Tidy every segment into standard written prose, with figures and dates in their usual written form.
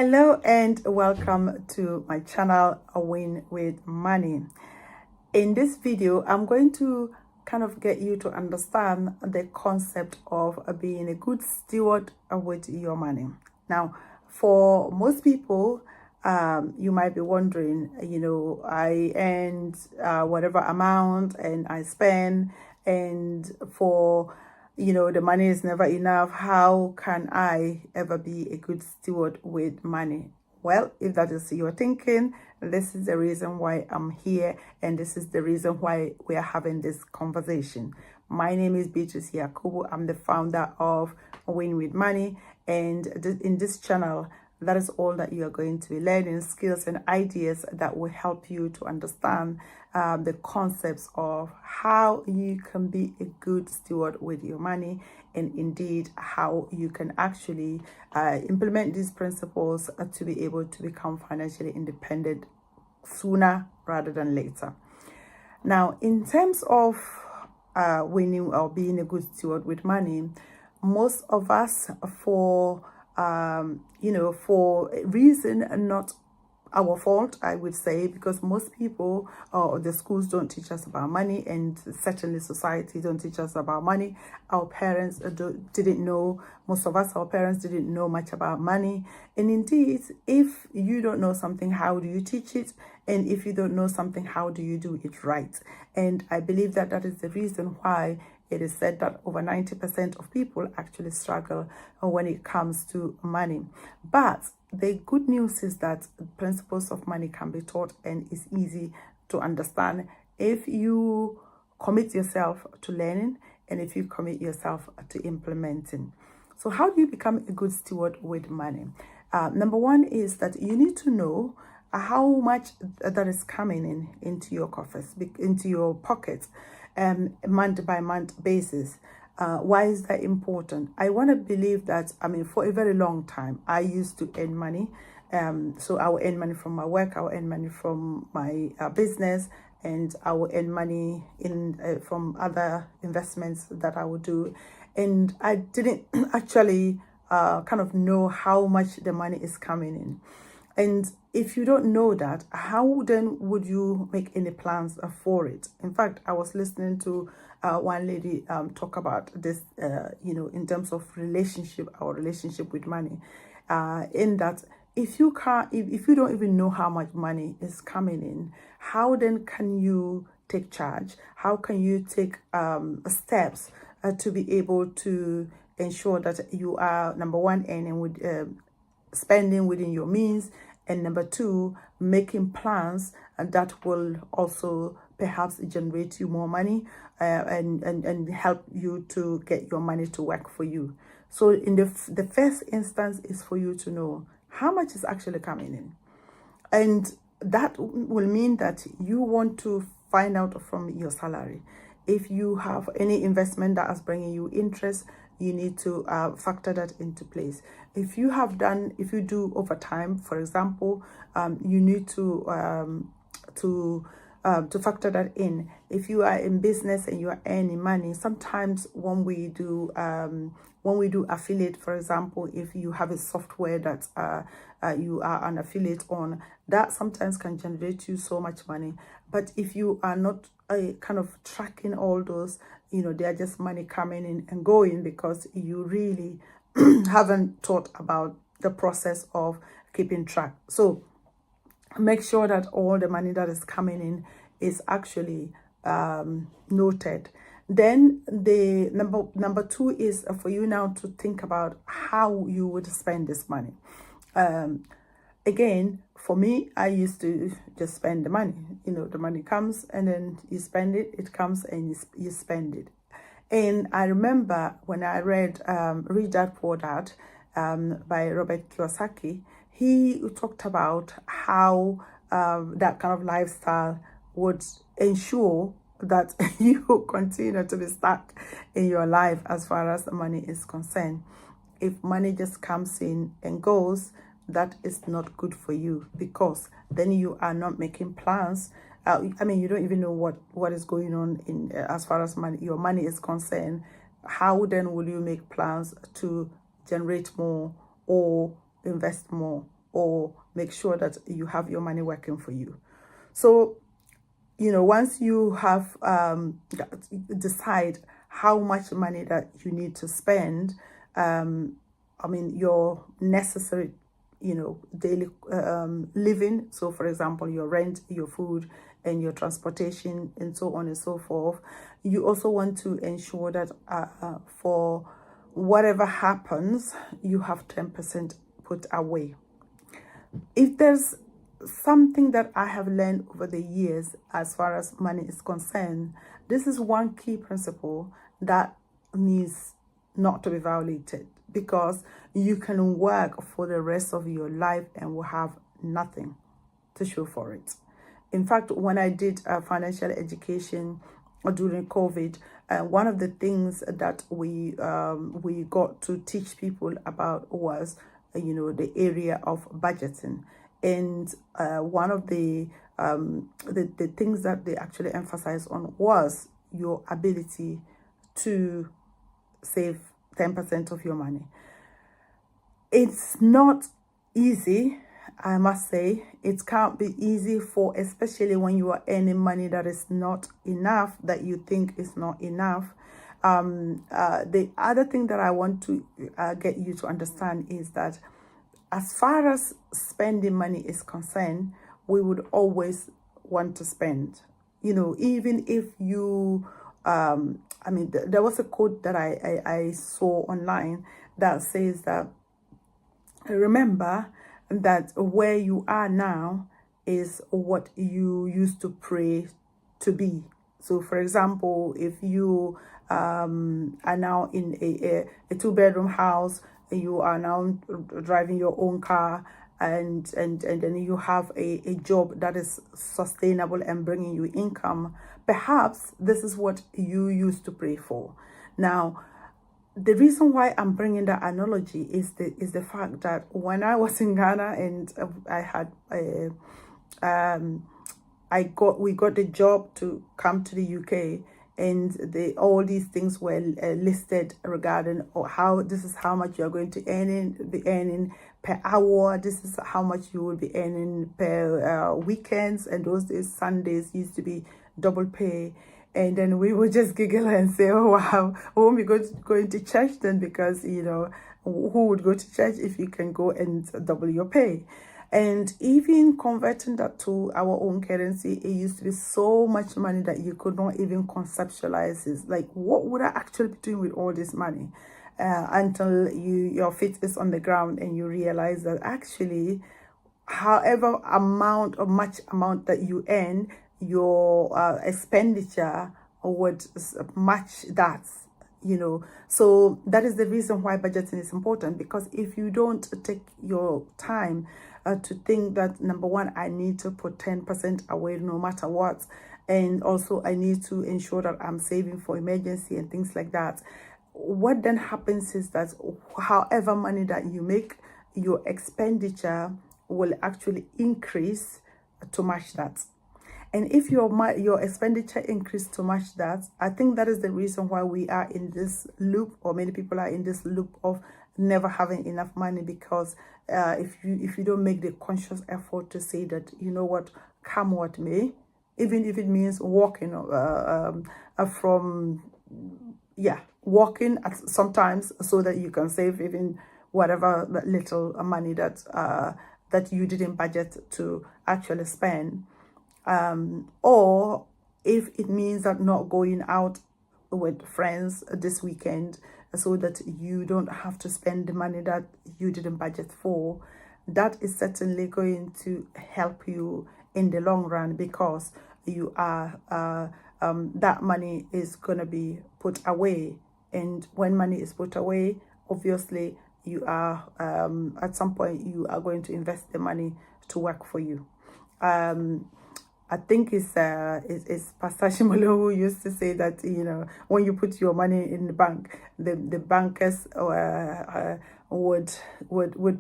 Hello and welcome to my channel, A Win with Money. In this video, I'm going to kind of get you to understand the concept of being a good steward with your money. Now, for most people, you might be wondering, I earn whatever amount and I spend, and for the money is never enough. How can I ever be a good steward with money? Well, if that is your thinking, this is the reason why I'm here, and this is the reason why we are having this conversation. My name is Beatrice Yakubu. I'm the founder of Win with Money, and in this channel, that is all that you are going to be learning, skills and ideas that will help you to understand the concepts of how you can be a good steward with your money, and indeed how you can actually implement these principles to be able to become financially independent sooner rather than later. Now, in terms of winning or being a good steward with money, most of us, for for a reason not our fault, I would say, because most people or the schools don't teach us about money, and certainly society don't teach us about money. Our parents didn't know, most of us, our parents didn't know much about money. And indeed, if you don't know something, how do you teach it? And if you don't know something, how do you do it right? And I believe that that is the reason why it is said that over 90% of people actually struggle when it comes to money. But the good news is that principles of money can be taught and is easy to understand if you commit yourself to learning and if you commit yourself to implementing. So how do you become a good steward with money? Number one is that you need to know how much that is coming into your coffers, into your pockets, month by month basis. Why is that important? I want to believe that, for a very long time, I used to earn money. So I will earn money from my work, I will earn money from my business, and I will earn money from other investments that I would do. And I didn't actually kind of know how much the money is coming in. And if you don't know that, how then would you make any plans for it? In fact, I was listening to one lady talk about this, in terms of our relationship with money, in that if you don't even know how much money is coming in, how then can you take charge? How can you take steps to be able to ensure that you are, number one, earning with spending within your means, and number two, making plans that will also perhaps generate you more money and help you to get your money to work for you. So in the first instance is for you to know how much is actually coming in, and that will mean that you want to find out from your salary. If you have any investment that is bringing you interest, you need to factor that into place. If you do overtime, for example, you need to factor that in. If you are in business and you are earning money, sometimes when we do affiliate, for example, if you have a software that you are an affiliate on, that sometimes can generate you so much money. But if you are not kind of tracking all those, they are just money coming in and going because you really haven't thought about the process of keeping track. So make sure that all the money that is coming in is actually noted. Then the number two is for you now to think about how you would spend this money. Again, for me, I used to just spend the money. The money comes and then you spend it. It comes and you spend it. And I remember when I read Rich Dad Poor Dad by Robert Kiyosaki, he talked about how that kind of lifestyle would ensure that you continue to be stuck in your life as far as the money is concerned. If money just comes in and goes, that is not good for you, because then you are not making plans. You don't even know what is going on in as far as your money is concerned. How then will you make plans to generate more or invest more or make sure that you have your money working for you. So, once you have decide how much money that you need to spend, your necessary, daily living. So, for example, your rent, your food, and your transportation, and so on and so forth. You also want to ensure that for whatever happens, you have 10% put away. If there's something that I have learned over the years as far as money is concerned, this is one key principle that needs not to be violated, because you can work for the rest of your life and will have nothing to show for it. In fact, when I did financial education during COVID, one of the things that we got to teach people about was the area of budgeting. And one of the things that they actually emphasized on was your ability to save 10% of your money. It's not easy, I must say. It can't be easy, especially when you are earning money that is not enough, that you think is not enough. The other thing that I want to get you to understand is that as far as spending money is concerned, we would always want to spend. Even if you, there was a quote that I saw online that says that, remember that where you are now is what you used to pray to be. So, for example, if you are now in a 2-bedroom house, you are now driving your own car, and then you have a job that is sustainable and bringing you income, perhaps this is what you used to pray for. Now, the reason why I'm bringing that analogy is the fact that when I was in Ghana and I had we got the job to come to the UK, and all these things were listed regarding how this is how much you are going to be earning per hour. This is how much you will be earning per weekends, and those days Sundays used to be double pay. And then we would just giggle and say, oh wow, we won't be going to church then, because who would go to church if you can go and double your pay? And even converting that to our own currency, it used to be so much money that you could not even conceptualize it. Like, what would I actually be doing with all this money? Until your feet is on the ground and you realize that actually, however much amount that you earn, your expenditure would match that. So that is the reason why budgeting is important, because if you don't take your time to think that, number one, I need to put 10% away no matter what, and also I need to ensure that I'm saving for emergency and things like that, what then happens is that however money that you make, your expenditure will actually increase to match that. And if your expenditure increase to match that, I think that is the reason why we are in this loop, or many people are in this loop of never having enough money, because if you don't make the conscious effort to say that, you know what, come what may, even if it means walking walking sometimes, so that you can save even whatever little money that you didn't budget to actually spend. Or if it means that not going out with friends this weekend, so that you don't have to spend the money that you didn't budget for, that is certainly going to help you in the long run, because you are that money is going to be put away. And when money is put away, obviously you are at some point you are going to invest the money to work for you. I think it's Pastor Shimolo who used to say that, when you put your money in the bank, the bankers would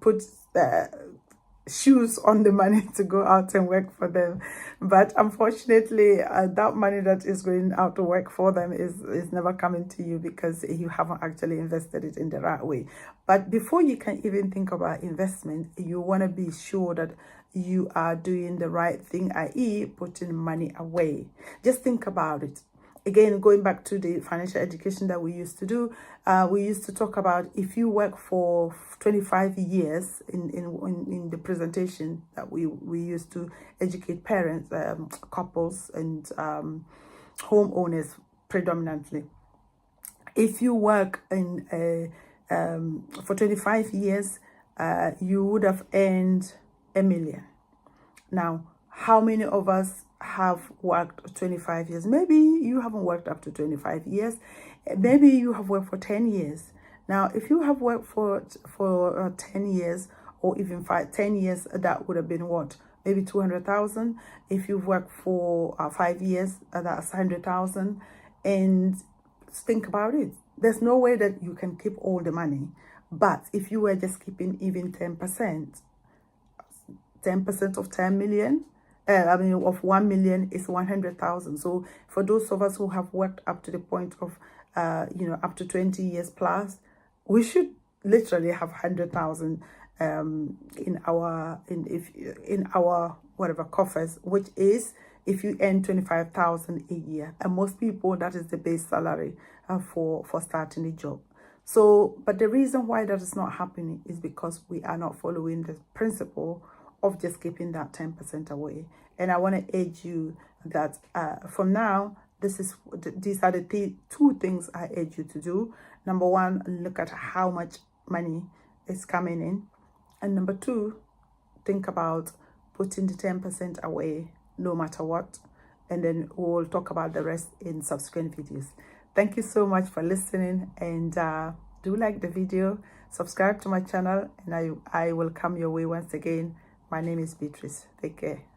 put shoes on the money to go out and work for them. But unfortunately, that money that is going out to work for them is never coming to you because you haven't actually invested it in the right way. But before you can even think about investment, you want to be sure that you are doing the right thing, i.e. putting money away. Just think about it. Again, going back to the financial education that we used to do, we used to talk about if you work for 25 years in the presentation that we used to educate parents, couples, and homeowners predominantly. If you work in for 25 years, you would have earned $1 million. Now, how many of us have worked 25 years? Maybe you haven't worked up to 25 years. Maybe you have worked for 10 years. Now, if you have worked for 10 years or even 10 years, that would have been what? Maybe 200,000. If you've worked for 5 years, that's 100,000. And think about it. There's no way that you can keep all the money. But if you were just keeping even 10%, 10% of 10 million, of 1 million is 100,000. So for those of us who have worked up to the point of, up to 20 years plus, we should literally have 100,000 in our whatever coffers, which is if you earn 25,000 a year, and most people that is the base salary for starting a job. So, but the reason why that is not happening is because we are not following the principle of just keeping that 10% away. And I want to urge you that from now, these are the two things I urge you to do. Number one, look at how much money is coming in. And number two, think about putting the 10% away no matter what. And then we'll talk about the rest in subsequent videos. Thank you so much for listening, and do like the video, subscribe to my channel, and I will come your way once again. My name is Beatrice. Take care.